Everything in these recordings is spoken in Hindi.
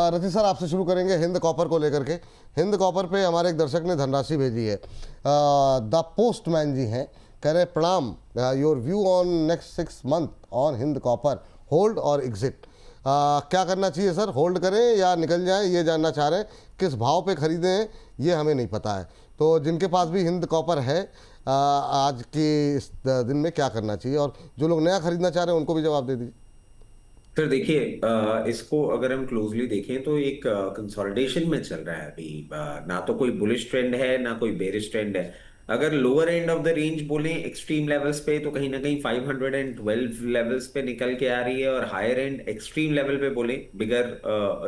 रति सर, आपसे शुरू करेंगे हिंद कॉपर को लेकर के। हिंद कॉपर पे हमारे एक दर्शक ने धनराशि भेजी है। द पोस्टमैन जी हैं, कह रहे प्रणाम, your view on next 6 month on Hind copper, hold और एग्जिट। क्या करना चाहिए सर, होल्ड करें या निकल जाएं, ये जानना चाह रहे हैं। किस भाव पे खरीदें हैं ये हमें नहीं पता है। तो जिनके पास भी हिंद कॉपर है आज के इस दिन में क्या करना चाहिए, और जो लोग नया खरीदना चाह रहे हैं उनको भी जवाब दे दीजिए। सर देखिए, इसको अगर हम क्लोजली देखें तो एक कंसोलिडेशन में चल रहा है अभी। ना तो कोई बुलिश ट्रेंड है ना कोई बेरिश ट्रेंड है। अगर lower end of the range बोलें एक्सट्रीम लेवल्स पे, तो कहीं ना कहीं 512 लेवल्स पे निकल के आ रही है, और हायर एंड एक्सट्रीम लेवल पे बोलें बिगर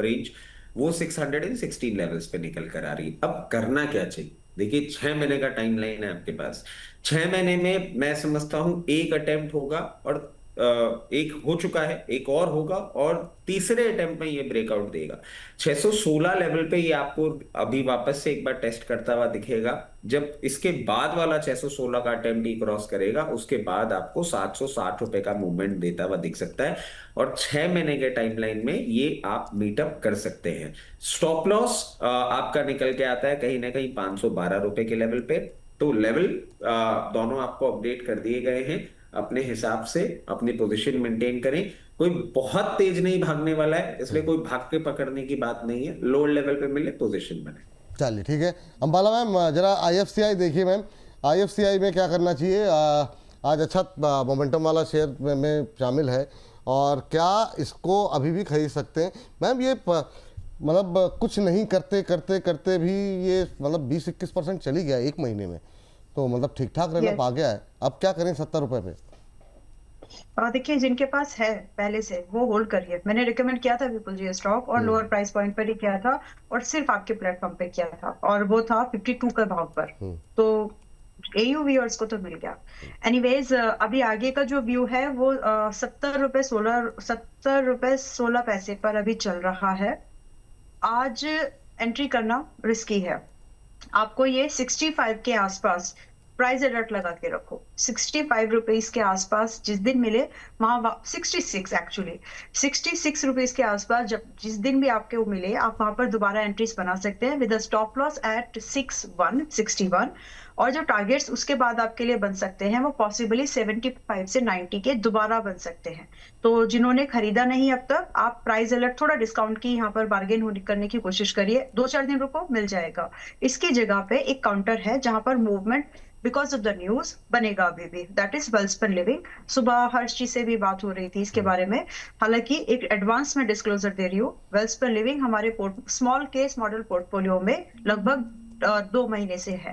रेंज, वो 616 लेवल्स पे निकल कर आ रही है। अब करना क्या चाहिए? देखिए, 6 महीने का टाइम लाइन है आपके पास। 6 महीने में मैं समझता हूं एक अटेम्प्ट होगा, और एक हो चुका है, एक और होगा, और तीसरे अटेम्प्ट में ये ब्रेकआउट देगा। 616 लेवल पे ये आपको अभी वापस से एक बार टेस्ट करता हुआ दिखेगा। जब इसके बाद वाला 616 का अटेम्प्ट ही क्रॉस करेगा, उसके बाद आपको 760 रुपए का मूवमेंट देता हुआ दिख सकता है, और 6 महीने के टाइमलाइन में ये आप मीटअप कर सकते हैं। स्टॉप लॉस आपका निकल के आता है कहीं ना कहीं 512 रुपए के लेवल पे। तो लेवल दोनों आपको अपडेट कर दिए गए हैं। अपने हिसाब से अपनी पोजीशन मेंटेन करें। कोई बहुत तेज नहीं भागने वाला है, इसलिए कोई भाग के पकड़ने की बात नहीं है। लोअर लेवल पे मिले पोजीशन बने। चलिए ठीक है। अंबाला मैम, जरा IFCI देखिए मैम, IFCI में क्या करना चाहिए? आज अच्छा मोमेंटम वाला शेयर में शामिल है, और क्या इसको अभी भी खरीद सकते हैं मैम? ये मतलब कुछ नहीं करते करते करते भी ये मतलब 20-21% चली गया एक महीने में, तो मतलब ठीक ठाक रहना पा गया है। अब क्या करें 70 रुपये पे? देखिए, जिनके पास है पहले से वो होल्ड करिए। मैंने रिकमेंड किया था विपुल जी स्टॉक, और लोअर प्राइस पॉइंट पर ही किया था, और सिर्फ आपके प्लेटफॉर्म पे किया था, और वो था 52 के भाव पर। तो AU व्यूअर्स को तो मिल गया। एनीवेज, अभी आगे का जो व्यू है वो 70 रुपए 16 पर अभी चल रहा है। आज एंट्री करना रिस्की है। आपको ये 65 के आसपास प्राइस अलर्ट लगा के रखो। 65 रुपीज के आसपास जिस दिन मिले वहां 66 एक्चुअली 66 रुपीज के आसपास जब जिस दिन भी आपके वो मिले, आप वहां पर दोबारा एंट्रीज बना सकते हैं विद स्टॉप लॉस एट 6161। और जो टारगेट्स उसके बाद आपके लिए बन सकते हैं वो पॉसिबली 75 से 90 के दोबारा बन सकते हैं। तो जिन्होंने खरीदा नहीं अब तक, आप प्राइस अलर्ट थोड़ा डिस्काउंट की यहाँ पर बार्गेन करने की कोशिश करिए। 2-4 दिन रुको, मिल जाएगा। इसकी जगह पे एक काउंटर है जहां पर movement because of the news बनेगा अभी भी, दैट इज वेल्सपन लिविंग। सुबह हर्षी से भी बात हो रही थी इसके बारे में। हालांकि एक एडवांस में डिस्क्लोजर दे रही हूँ, वेल्सपन लिविंग हमारे स्मॉल केस मॉडल पोर्टफोलियो में लगभग 2 महीने से है।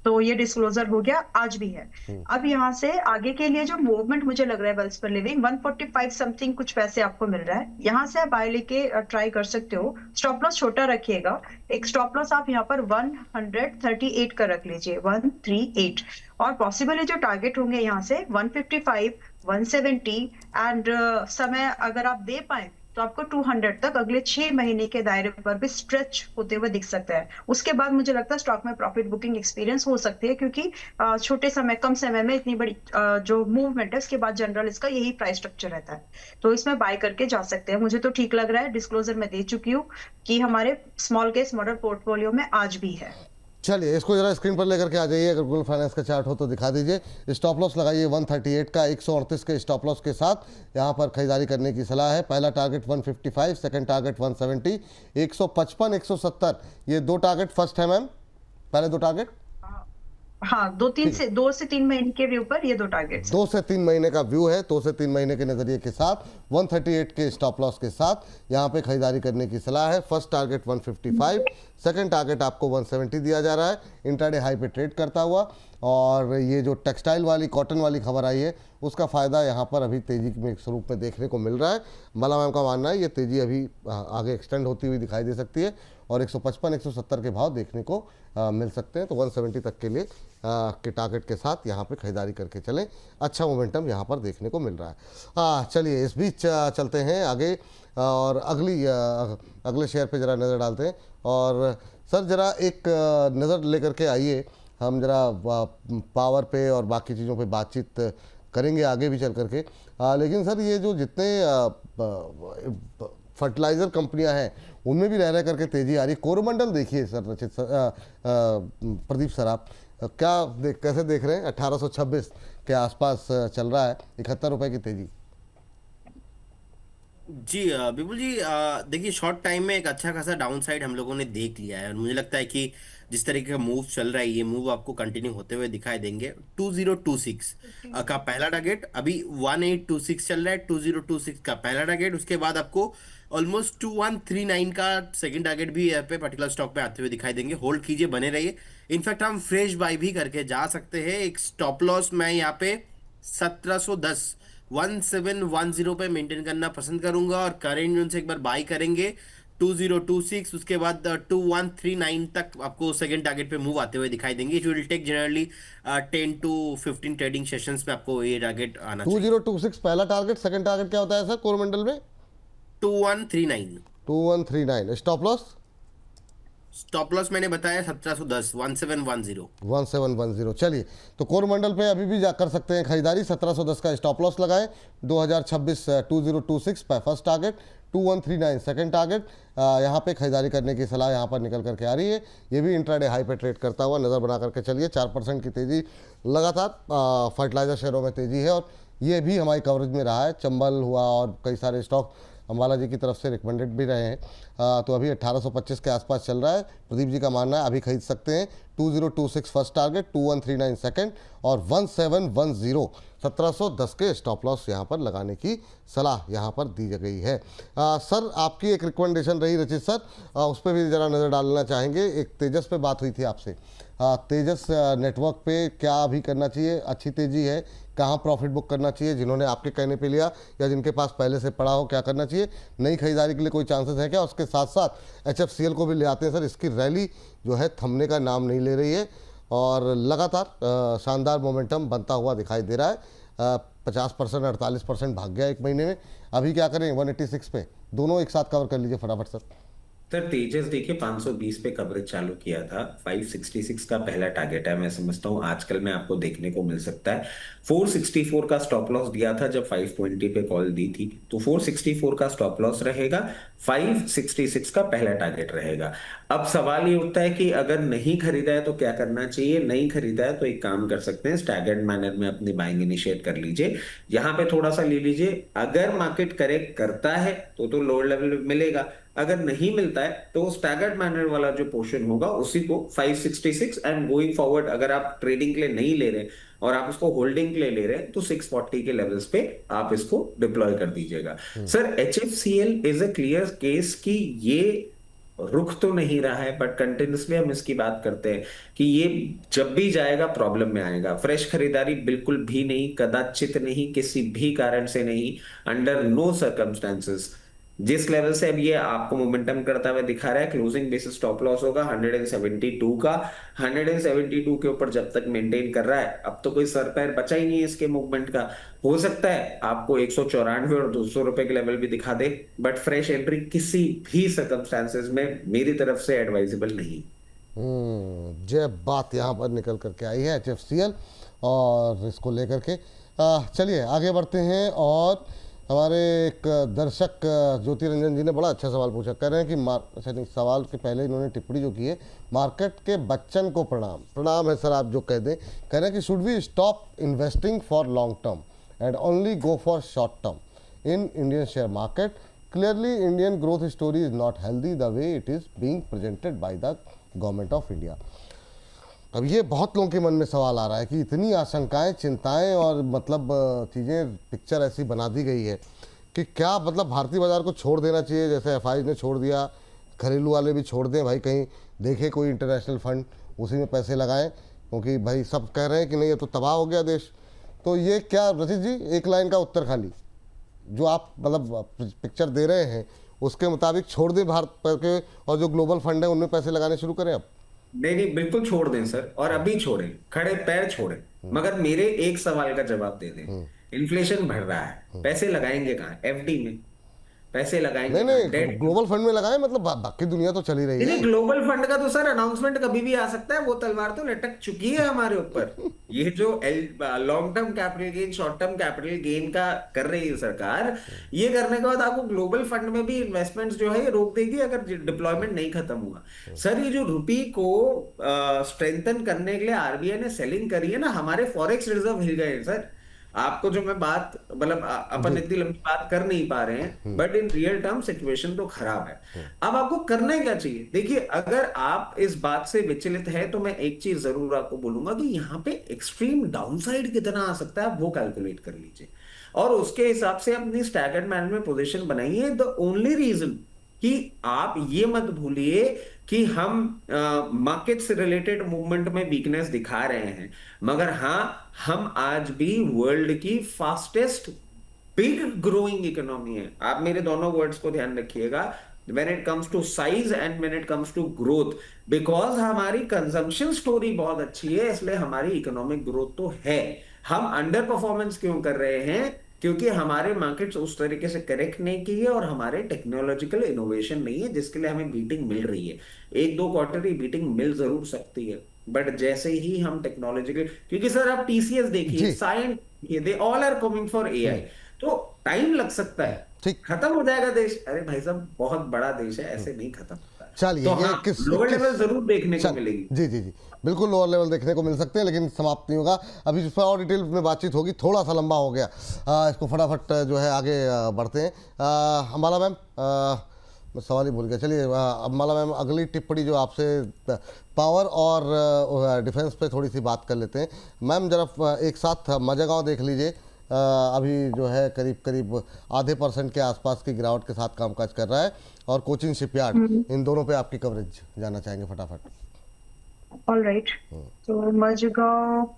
तो ये डिस्क्लोजर हो गया, आज भी है। अब यहाँ से आगे के लिए जो मूवमेंट मुझे लग रहा है वेल्सपन लिविंग 145 समथिंग कुछ पैसे आपको मिल रहा है, यहाँ से आप बाय लेके ट्राई कर सकते हो। स्टॉप लॉस छोटा रखिएगा। एक स्टॉप लॉस आप यहाँ पर 138 का रख लीजिए, 138। और पॉसिबली जो टारगेट होंगे यहाँ से 155, 170, एंड समय अगर आप दे पाए तो आपको 200 तक अगले 6 महीने के दायरे पर भी स्ट्रेच होते हुए दिख सकता है। उसके बाद मुझे लगता है स्टॉक में प्रॉफिट बुकिंग एक्सपीरियंस हो सकती है, क्योंकि छोटे समय कम समय में इतनी बड़ी जो मूवमेंट है, उसके बाद जनरल इसका यही प्राइस स्ट्रक्चर रहता है। तो इसमें बाय करके जा सकते हैं। मुझे तो ठीक लग रहा है। डिस्क्लोजर में दे चुकी हूँ कि हमारे स्मॉल केस मॉडल पोर्टफोलियो में आज भी है। चलिए इसको जरा स्क्रीन पर लेकर के आ जाइए। अगर गूगल फाइनेंस का चार्ट हो तो दिखा दीजिए। स्टॉप लॉस लगाइए 138 का, 138 के स्टॉप लॉस के साथ यहाँ पर खरीदारी करने की सलाह है। पहला टारगेट 155, सेकंड टारगेट 170, 155, 170, ये 2 टारगेट फर्स्ट है मैम, पहले 2 टारगेट। हाँ, 2 से 3 महीने के व्यू पर ये 2 टारगेट, 2 से 3 महीने का व्यू है। 2 से 3 महीने के नजरिए के साथ 138 के स्टॉप लॉस के साथ यहाँ पे खरीदारी करने की सलाह है। फर्स्ट टारगेट 155, सेकंड टारगेट आपको 170 दिया जा रहा है, इंट्राडे हाई पे ट्रेड करता हुआ। और ये जो टेक्सटाइल वाली कॉटन वाली खबर आई है उसका फ़ायदा यहाँ पर अभी तेज़ी में स्वरूप में देखने को मिल रहा है। मला मैम का मानना है ये तेज़ी अभी आगे एक्सटेंड होती हुई दिखाई दे सकती है, और 155, 170 के भाव देखने को मिल सकते हैं। तो 170 तक के लिए के टारगेट के साथ यहाँ पे खरीदारी करके चलें। अच्छा मोमेंटम यहाँ पर देखने को मिल रहा है। चलिए इस बीच चलते हैं आगे, और अगले शेयर पे ज़रा नज़र डालते हैं। और सर ज़रा एक नज़र लेकर के आइए, हम ज़रा पावर पे और बाकी चीज़ों पे बातचीत करेंगे आगे भी चल करके। लेकिन सर ये जो जितने फर्टिलाइज़र कंपनियां हैं उनमें भी रह रह करके तेजी आ रही है। कोरोमंडल देखिए सर, रचित सर, प्रदीप सर, आप कैसे देख रहे हैं? 1826 के आसपास चल रहा है, 71 रुपए की तेजी। जी विपुल जी, देखिए शॉर्ट टाइम में एक अच्छा खासा डाउन साइड हम लोगों ने देख लिया है और मुझे लगता है कि जिस तरीके का मूव चल रहा है ये मूव आपको कंटिन्यू होते हुए दिखाई देंगे। 2026 का पहला टारगेट अभी 1826 चल रहा है। 2026 का पहला टारगेट, उसके बाद आपको ऑलमोस्ट 2139 का सेकंड टारगेट भी यहाँ पे पर्टिकुलर स्टॉक पे आते हुए दिखाई देंगे। होल्ड कीजिए, बने रहिए। इनफैक्ट हम फ्रेश बाय भी करके जा सकते हैं। एक स्टॉप लॉस मैं यहाँ पे 1710 1710 पे मेंटेन करना पसंद करूंगा और करेंट जोन से एक बार बाई करेंगे 2026, उसके बाद 2139 तक आपको सेकंड टारगेट पे मूव आते हुए दिखाई देंगे। It will take generally 10 to 15 trading sessions में आपको ये टारगेट आना चाहिए। 2026 पहला टारगेट, सेकंड टारगेट क्या होता है सर कोरोमंडल में? 2139। 2139। Stop loss? स्टॉप लॉस मैंने बताया 1710 1710। 1710। चलिए, तो कोरमंडल पे अभी भी जा कर सकते हैं खरीदारी। 1710 का स्टॉप लॉस लगाएं। 2026 2026 पे फर्स्ट टारगेट, 2139 सेकंड टारगेट। यहाँ पे खरीदारी करने की सलाह यहाँ पर निकल करके आ रही है। ये भी इंट्राडे हाई पे ट्रेड करता हुआ नज़र बना करके चलिए। 4% की तेज़ी लगातार फर्टिलाइजर शेयरों में तेज़ी है और ये भी हमारी कवरेज में रहा है। चंबल हुआ और कई सारे स्टॉक अम्बाला जी की तरफ से रिकमेंडेड भी रहे हैं। तो अभी 1825 के आसपास चल रहा है। प्रदीप जी का मानना है अभी खरीद सकते हैं। 2026 फर्स्ट टारगेट, 2139 सेकंड और 1710 1710 के स्टॉप लॉस यहाँ पर लगाने की सलाह यहाँ पर दी गई है। सर, आपकी एक रिकमेंडेशन रही रचित सर, उस पर भी ज़रा नज़र डालना चाहेंगे। एक तेजस पे बात हुई थी आपसे। तेजस नेटवर्क पे क्या अभी करना चाहिए? अच्छी तेज़ी है, कहाँ प्रॉफिट बुक करना चाहिए? जिन्होंने आपके कहने पे लिया या जिनके पास पहले से पड़ा हो, क्या करना चाहिए? नई खरीदारी के लिए कोई चांसेस है क्या? उसके साथ साथ HFCL को भी ले आते हैं सर। इसकी रैली जो है थमने का नाम नहीं ले रही है और लगातार शानदार मोमेंटम बनता हुआ दिखाई दे रहा है। 50% 48% भाग गया एक महीने में। अभी क्या करें? 186 पे दोनों एक साथ कवर कर लीजिए फटाफट सर। सर तेजस देखिए 520 पे कवरेज चालू किया था। 566 का पहला टारगेट है, मैं समझता हूँ आजकल में आपको देखने को मिल सकता है। 464 का स्टॉप लॉस दिया था जब 520 पे कॉल दी थी, तो 464 का स्टॉप लॉस रहेगा। 566 का पहला टारगेट रहेगा। अब सवाल ये उठता है कि अगर नहीं खरीदा है तो क्या करना चाहिए? नहीं खरीदा है तो एक काम कर सकते हैं, स्टैगर्ड मैनर में अपनी बाइंग इनिशिएट कर लीजिए। यहाँ पे थोड़ा सा ले लीजिए। अगर मार्केट करेक्ट करता है तो लोअर लेवल मिलेगा। अगर नहीं मिलता है तो स्टैगर्ड मैनर वाला जो पोर्शन होगा उसी को 566 एंड गोइंग फॉरवर्ड, अगर आप ट्रेडिंग के लिए नहीं ले रहे और आप उसको होल्डिंग के लिए ले रहे हैं तो 640 के लेवल्स पे आप इसको डिप्लॉय कर दीजिएगा। Sir HFCL is a clear case कि ये रुक तो नहीं रहा है, बट कंटिन्यूसली हम इसकी बात करते हैं कि ये जब भी जाएगा प्रॉब्लम में आएगा। फ्रेश खरीदारी बिल्कुल भी नहीं, कदाचित नहीं, किसी भी कारण से नहीं, अंडर नो सर्कमस्टेंसेस। जिस लेवल से अब ये आपको मोमेंटम करता हुआ दिखा रहा है, क्लोजिंग बेसिस स्टॉप लॉस होगा 172 का। 172 के ऊपर जब तक मेंटेन कर रहा है, अब तो कोई सर पैर बचा ही नहीं है इसके मूवमेंट का। हो सकता है आपको 194 और 200 रुपए के लेवल भी दिखा दे, बट फ्रेश एंट्री किसी भी सर्कमस्टांसेस में मेरी तरफ से एडवाइजेबल नहीं। जब बात यहाँ पर निकल करके आई है HFCL और इसको लेकर के चलिए आगे बढ़ते हैं। और हमारे एक दर्शक ज्योति रंजन जी ने बड़ा अच्छा सवाल पूछा। कह रहे हैं कि सवाल के पहले इन्होंने टिप्पणी जो की है, मार्केट के बच्चन को प्रणाम है सर, आप जो कह दें। कह रहे हैं कि should we stop investing for long term and only go for short term in Indian share market? Clearly Indian growth story is not healthy the way it is being presented by the government of India. अब ये बहुत लोगों के मन में सवाल आ रहा है कि इतनी आशंकाएं, चिंताएं और मतलब चीज़ें, पिक्चर ऐसी बना दी गई है कि क्या मतलब भारतीय बाज़ार को छोड़ देना चाहिए जैसे FIs ने छोड़ दिया, घरेलू वाले भी छोड़ दें भाई, कहीं देखे कोई इंटरनेशनल फंड उसी में पैसे लगाएं, क्योंकि भाई सब कह रहे हैं कि नहीं ये तो तबाह हो गया देश। तो ये क्या रचित जी, एक लाइन का उत्तर खाली जो आप मतलब पिक्चर दे रहे हैं उसके मुताबिक छोड़ दें भारत के, और जो ग्लोबल फंड है उनमें पैसे लगाने शुरू करें अब? नहीं, बिल्कुल छोड़ दें सर, और अभी छोड़ें, खड़े पैर छोड़ें। मगर मेरे एक सवाल का जवाब दे दें। इन्फ्लेशन बढ़ रहा है, पैसे लगाएंगे कहाँ? FD में। पैसे लगाएंगे नहीं कहाँ? नहीं, डेट। ग्लोबल फंड में लगाए, मतलब बाकी दुनिया तो चली रही नहीं, है। ग्लोबल फंड का तो सर अनाउंसमेंट कभी भी आ सकता है, वो तलवार तो लटक चुकी है हमारे ऊपर। ये जो long term capital gain, short term capital gain का कर रही है सरकार, ये करने के बाद आपको ग्लोबल फंड में भी इन्वेस्टमेंट्स जो है ये रोक देगी अगर डिप्लॉयमेंट नहीं खत्म हुआ। सर ये जो रुपी को स्ट्रेंथन करने के लिए आरबीआई ने सेलिंग करी है ना, हमारे फॉरेक्स रिजर्व हिल गए हैं सर। आपको जो मैं बात मतलब अपन इतनी लंबी बात कर नहीं पा रहे हैं, but in real term situation तो खराब है। अब आपको करना क्या चाहिए? देखिए, अगर आप इस बात से विचलित है तो मैं एक चीज जरूर आपको बोलूंगा कि यहाँ पे एक्सट्रीम डाउनसाइड कितना आ सकता है आप वो कैलकुलेट कर लीजिए, और उसके हिसाब से अपनी स्टैगर्ड मैनेजमेंट पोजीशन बनाइए। द ओनली रीजन कि आप ये मत भूलिए कि हम मार्केट से रिलेटेड मूवमेंट में वीकनेस दिखा रहे हैं, मगर हाँ, हम आज भी वर्ल्ड की फास्टेस्ट बिग ग्रोइंग इकोनॉमी है। आप मेरे दोनों वर्ड्स को ध्यान रखिएगा, when it comes to size and when it comes to growth, because हमारी कंजम्पशन स्टोरी बहुत अच्छी है, इसलिए हमारी इकोनॉमिक ग्रोथ तो है। हम अंडर परफॉर्मेंस क्यों कर रहे हैं? क्योंकि हमारे मार्केट्स उस तरीके से करेक्ट नहीं की है और हमारे टेक्नोलॉजिकल इनोवेशन नहीं है, जिसके लिए हमें बीटिंग मिल रही है। एक दो क्वार्टर की बीटिंग मिल जरूर सकती है, बट जैसे ही हम टेक्नोलॉजिकल, क्योंकि सर आप टीसीएस देखिए, साइंस देखिए, they all are coming for AI, तो टाइम लग सकता है। ठीक। खत्म हो जाएगा देश? अरे भाई साहब, बहुत बड़ा देश है, ऐसे नहीं खत्म होता है। चलिए, तो ये हाँ, किस लोअर लेवल जरूर देखने को चल- मिलेगी। जी जी जी, बिल्कुल लोअर लेवल देखने को मिल सकते हैं, लेकिन समाप्त नहीं होगा अभी, इस पर और डिटेल में बातचीत होगी। थोड़ा सा लंबा हो गया, इसको फटाफट जो है आगे बढ़ते हैं। अम्बाला मैम, मैं सवाल ही भूल गया। चलिए अम्बाला मैम, अगली टिप्पणी जो आपसे पावर और डिफेंस पे थोड़ी सी बात कर लेते हैं। मैम जरा एक साथ माजगांव देख लीजिए, अभी जो है करीब करीब आधे % के आसपास की गिरावट के साथ कामकाज कर रहा है, और कोचिन शिपयार्ड, इन दोनों पे आपकी कवरेज जानना चाहेंगे फटाफट। ऑल राइट, तो मजगांव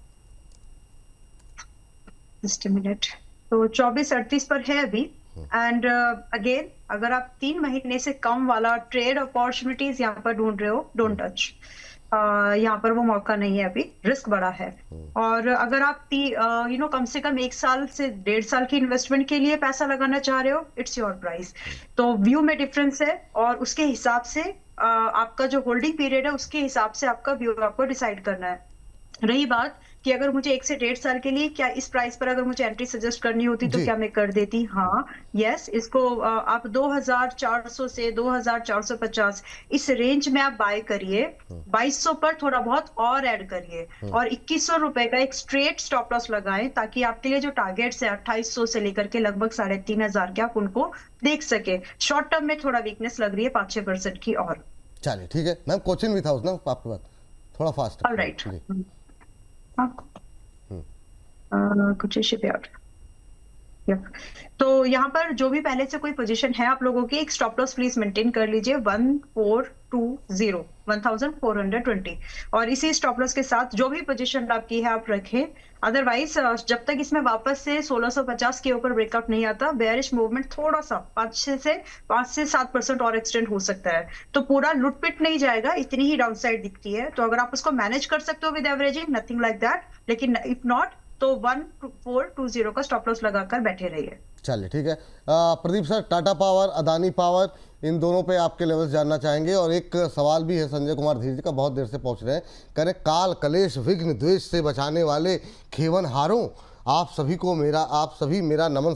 जस्ट मिनट, तो 2438 पर है अभी। एंड अगेन, अगर आप 3 महीने से कम वाला ट्रेड अपॉर्चुनिटीज यहाँ पर ढूंढ रहे हो, डोंट टच। यहाँ पर वो मौका नहीं है, अभी रिस्क बड़ा है। और अगर आप कम से कम 1 साल से 1.5 साल की इन्वेस्टमेंट के लिए पैसा लगाना चाह रहे हो, इट्स योर प्राइस। तो व्यू में डिफरेंस है, और उसके हिसाब से आपका जो होल्डिंग पीरियड है उसके हिसाब से आपका व्यू आपको डिसाइड करना है। रही बात कि अगर मुझे 1 से 1.5 साल के लिए क्या इस प्राइस पर अगर मुझे एंट्री सजेस्ट करनी होती तो क्या मैं कर देती? हाँ, यस। इसको आप 2400 से 2450 इस रेंज में आप बाय करिए। 2200 पर थोड़ा बहुत और ऐड करिए, और 2100 रुपए का एक स्ट्रेट स्टॉप लॉस लगाएं, ताकि आपके लिए जो टारगेट्स है 2800 से लेकर के लगभग 3500 के, आप उनको देख सके। शॉर्ट टर्म में थोड़ा वीकनेस लग रही है 5-6% की और। चलिए ठीक है मैम, कोचिन विथ हाउस ना आपके पास, थोड़ा फास्ट। ऑलराइट, कुछ शिपयार्ड। तो यहाँ पर जो भी पहले से कोई पोजीशन है आप लोगों की, एक स्टॉप लॉस प्लीज मेंटेन कर लीजिए 1420, 1420, और इसी स्टॉप लॉस के साथ जो भी पोजीशन आपकी है आप रखें। अदरवाइज जब तक इसमें वापस से 1650 के ऊपर ब्रेकआउट नहीं आता, बेयरिश मूवमेंट थोड़ा सा 5 से 7% और एक्सटेंड हो सकता है। तो पूरा लुटपिट नहीं जाएगा, इतनी ही डाउनसाइड दिखती है। तो अगर आप उसको मैनेज कर सकते हो with averaging, nothing like that, लेकिन इफ नॉट तो 1420 का स्टॉप लॉस लगाकर बैठे रहिए। चलिए ठीक है। Pradeep sir, Tata power, Adani power, इन दोनों पे आपके लेवल्स जानना चाहेंगे। और एक सवाल भी है संजय कुमार धीर जी का, बहुत देर से पहुंच रहे हैं, कह रहे काल कलेश विघ्न द्वेष से बचाने वाले खेवन हारों, आप सभी मेरा नमन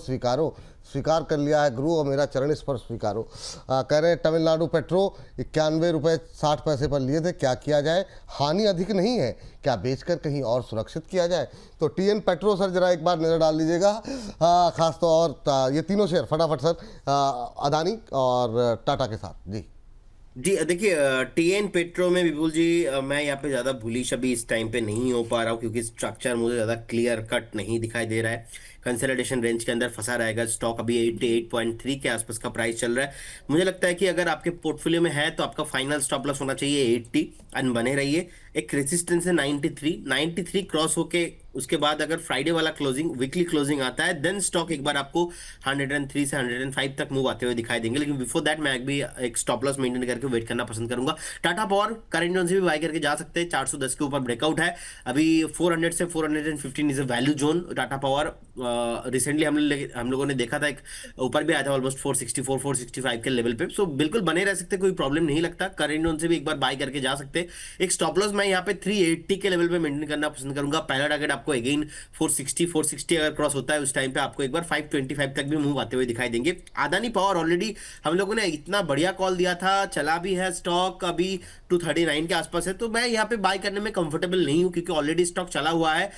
स्वीकार कर लिया है गुरु, और मेरा चरण स्पर्श स्वीकारो। कह रहे हैं तमिलनाडु पेट्रो 91 रुपये 60 पैसे पर लिए थे, क्या किया जाए? हानि अधिक नहीं है, क्या बेचकर कहीं और सुरक्षित किया जाए? तो टीएन पेट्रो सर जरा एक बार नज़र डाल लीजिएगा, खास तो और ये तीनों शेयर फटाफट सर, अदानी और टाटा के साथ। जी जी, देखिए टीएन पेट्रो में विपुल जी, मैं यहाँ पे ज़्यादा बुलिश अभी इस टाइम पे नहीं हो पा रहा हूँ, क्योंकि स्ट्रक्चर मुझे ज़्यादा क्लियर कट नहीं दिखाई दे रहा है। कंसोलिडेशन रेंज के अंदर फंसा रहेगा स्टॉक। अभी 88.3 के आसपास का प्राइस चल रहा है। मुझे लगता है कि अगर आपके पोर्टफोलियो में है तो आपका फाइनल स्टॉप लॉस होना चाहिए 80, एंड बने रहिए। एक रेजिस्टेंस है 93 क्रॉस होके उसके बाद अगर फ्राइडे वाला क्लोजिंग, वीकली क्लोजिंग आता है, देन स्टॉक एक बार आपको 103 से 105 तक मूव आते हुए दिखाई देंगे। लेकिन बिफोर दैट मैं भी एक स्टॉप लॉस मेंटेन करके वेट करना पसंद करूंगा। टाटा पावर करंट जोन से भी बाय करके जा सकते हैं, 410 के ऊपर ब्रेकआउट है अभी। 400 से 415 is a value zone. Tata power recently हम लोगों ने देखा था, एक ऊपर भी आया था ऑलमोस्ट 464 465 के लेवल पे। सो बिल्कुल बने रह सकते, कोई प्रॉब्लम नहीं लगता। करंट जोन से भी एक बार बाय करके जा सकते हैं। एक स्टॉप लॉस मैं यहाँ पे 380 के लेवल पे मेंटेन करना पसंद करूंगा। पहला टारगेट आपको अगेन 460 अगर क्रॉस होता है उस टाइम पे आपको एक बार 525 तक भी मूव आते हुए दिखाई देंगे। अदानी पावर ऑलरेडी हम लोगों ने इतना बढ़िया कॉल दिया था, चला भी है स्टॉक, अभी 239 के आसपास है, तो मैं यहाँ पे बाय करने में कंफर्टेबल नहीं हूँ क्योंकि ऑलरेडी स्टॉक चला हुआ है।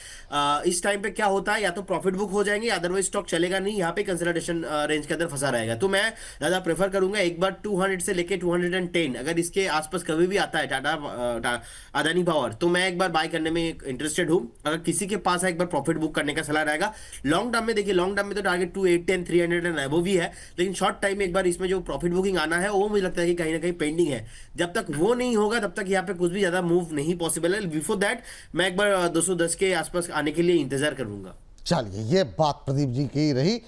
इस टाइम पे क्या होता है, या तो प्रॉफिट बुक हो जाएंगे, अदरवाइज स्टॉक चलेगा नहीं, यहाँ पे कंसल्टेशन रेंज के अंदर फंसा रहेगा। तो मैं ज्यादा प्रेफर करूंगा एक बार 200 से लेके 210 अगर इसके आसपास कभी भी आता है अदानी पावर, तो मैं एक बार बाय करने में इंटरेस्टेड हूँ। अगर किसी के पास है एक बार प्रॉफिट बुक करने का सलाह रहेगा। लॉन्ग टर्म में देखिए, लॉन्ग टर्म में तो टारगेट 280 एंड 300 एंड अबव भी है, लेकिन शॉर्ट टाइम में एक बार इसमें जो प्रॉफिट बुकिंग आना है वो मुझे लगता है कि कहीं ना कहीं पेंडिंग है। जब तक वो नहीं होगा तब तक यहाँ पे कुछ भी ज्यादा मूव नहीं पॉसिबल है। बिफोर दैट मैं एक बार 210 के आसपास आने के लिए इंतजार करूंगा। चलिए, ये बात प्रदीप जी की रही।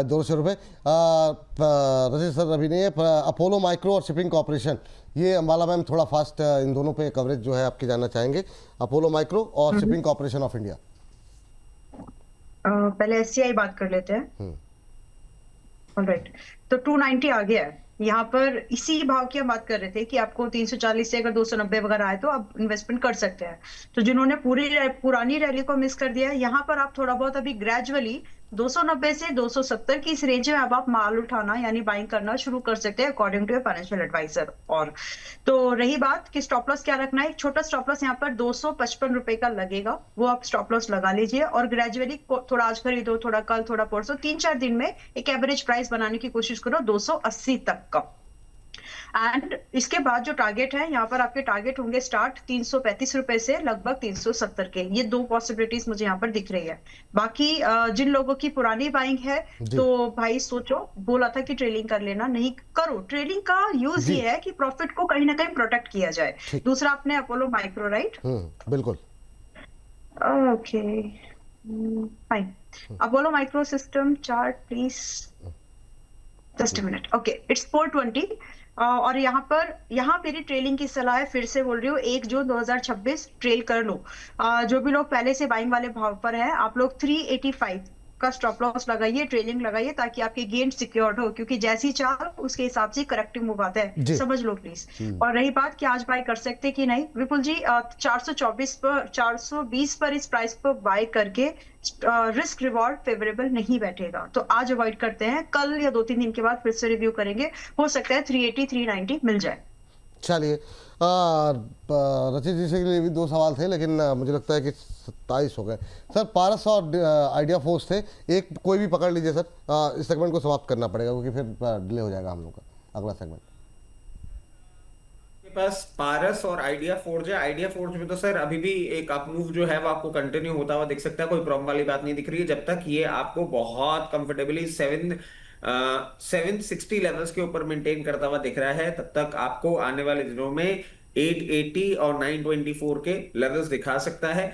200 रुपये रजत सर अभी नहीं है। अपोलो माइक्रो और शिपिंग कॉर्पोरेशन, ये अंबाला मैम थोड़ा फास्ट इन दोनों पे कवरेज जो है आपकी जानना चाहेंगे। अपोलो माइक्रो और शिपिंग कॉर्पोरेशन ऑफ इंडिया। पहले एससीआई बात कर लेते हैं। ऑलराइट, तो 290 आ गया है यहाँ पर। इसी भाव की हम बात कर रहे थे कि आपको 340 से अगर 290 वगैरह आए तो आप इन्वेस्टमेंट कर सकते हैं। तो जिन्होंने पुरानी रैली को मिस कर दिया है, यहाँ पर आप थोड़ा बहुत अभी ग्रेजुअली 290 से 270 की इस रेंज में अब आप माल उठाना यानी बाइंग करना शुरू कर सकते हैं अकॉर्डिंग टू फाइनेंशियल एडवाइजर। और तो रही बात कि स्टॉप लॉस क्या रखना है, एक छोटा स्टॉप लॉस यहाँ पर 255 रुपए का लगेगा, वो आप स्टॉप लॉस लगा लीजिए और ग्रेजुअली थोड़ा आज खरीदो, थोड़ा कल, थोड़ा परसों, 3-4 दिन में एक एवरेज प्राइस बनाने की कोशिश करो 280 तक का। एंड इसके बाद जो टारगेट है यहाँ पर आपके टारगेट होंगे स्टार्ट 335 रुपए से लगभग 370 के। ये दो पॉसिबिलिटीज मुझे यहाँ पर दिख रही है। बाकी जिन लोगों की पुरानी बाइंग है तो भाई सोचो, बोला था कि ट्रेलिंग कर लेना, नहीं करो। ट्रेलिंग का यूज ये है कि प्रॉफिट को कहीं ना कहीं प्रोटेक्ट किया जाए। दूसरा आपने अपोलो माइक्रो, राइट? बिल्कुल, okay fine. Apollo micro system chart please, just a minute. Okay, it's 420 और यहाँ मेरी ट्रेलिंग की सलाह है, फिर से बोल रही हूँ, 1 जून 2026 ट्रेल कर लो। जो भी लोग पहले से बाइंग वाले भाव पर है, आप लोग 385 का स्टॉप लॉस लगाइए, ट्रेलिंग लगाइए, ताकि आपके गेन सिक्योर्ड हो, क्योंकि जैसी चाल उसके हिसाब से करेक्टिव मूव आता है, समझ लो प्लीज। और रही बात कि आज बाय कर सकते कि नहीं, विपुल जी 424 पर 420 पर इस प्राइस पर बाय करके रिस्क रिवॉर्ड फेवरेबल नहीं बैठेगा, तो आज अवॉइड करते हैं। कल या 2-3 दिन के बाद फिर से रिव्यू करेंगे, हो सकता है 380 390 मिल जाए। चलिए, रचित जी से लिए भी 2 सवाल थे, लेकिन मुझे लगता है कि 27 हो गए। सर, पारस और आइडिया फोर्स थे, एक कोई भी पकड़ लीजिए सर। इस सेगमेंट को समाप्त करना पड़ेगा क्योंकि फिर डिले हो जाएगा हम लोग का अगला सेगमेंट। के पास पारस और आइडिया फोर्ज है। आइडिया फोर्ज में तो सर अभी भी एक अप मूव जो है वो आपको कंटिन्यू होता हुआ दिख सकता है, कोई प्रॉब्लम वाली बात नहीं दिख रही है। जब तक ये आपको बहुत कंफर्टेबली 760 लेवल्स के ऊपर मेंटेन करता हुआ दिख रहा है, तब तक आपको आने वाले दिनों में 880 और 924 के लेवल्स दिखा सकता है।